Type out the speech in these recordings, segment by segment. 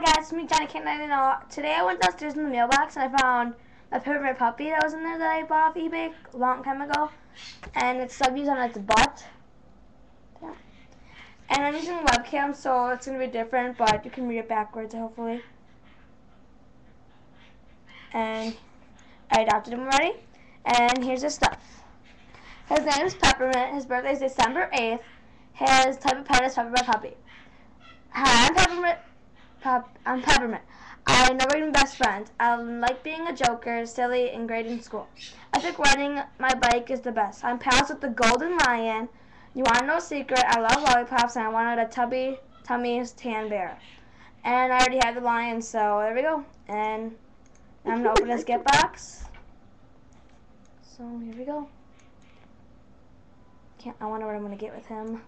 guys, it's me, Johnny Can't know. Today I went downstairs in the mailbox and I found a peppermint puppy that was in there that I bought off eBay a long time ago. And it's subused on its butt. Yeah. And I'm using a webcam, so it's going to be different, but you can read it backwards, hopefully. And I adopted him already. And here's his stuff. His name is Peppermint. His birthday is December 8th. His type of pet is Peppermint Puppy. Hi, I'm Peppermint. I'm Peppermint. I know we're even best friends. I like being a joker, silly, and great in school. I think riding my bike is the best. I'm pals with the golden lion. You want to know a secret? I love lollipops, and I wanted a Tummy's tan bear. And I already have the lion, so there we go. And I'm going to open his gift box. So here we go. I wonder what I'm going to get with him.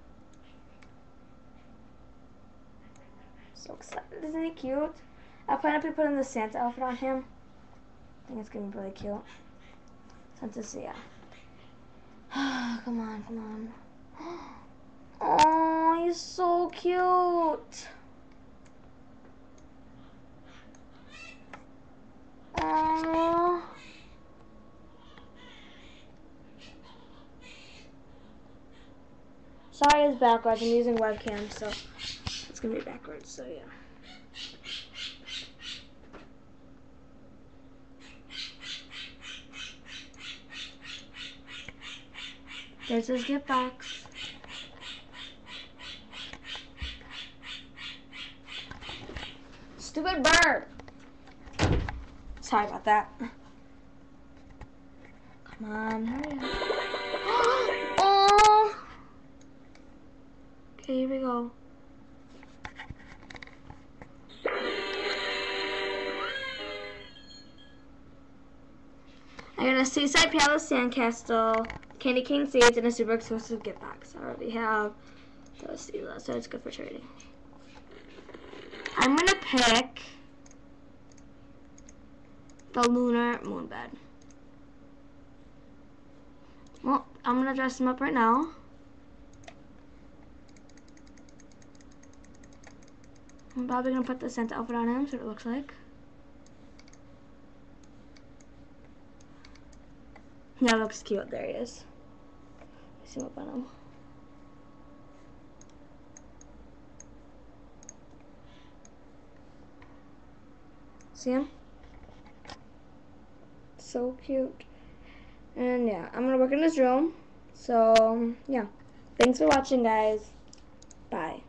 So excited. Isn't he cute? I plan to be putting the Santa outfit on him. I think it's going to be really cute. Santa, yeah. Come on, come on. Oh, he's so cute. Oh. Sorry it's backwards. I'm using webcam, so it's going to be backwards, so yeah. There's his gift box. Stupid bird. Sorry about that. Come on, hurry up. Oh! Okay, here we go. I got a Seaside Palace Sandcastle, candy cane seeds, and a super exclusive gift box. I already have those seeds, so it's good for trading. I'm gonna pick the lunar moonbed. Well, I'm gonna dress him up right now. I'm probably gonna put the Santa outfit on him, so it looks like. Yeah, looks cute. There he is. Let's see what on him. See him? So cute. And yeah, I'm gonna work in his room. So yeah, thanks for watching, guys. Bye.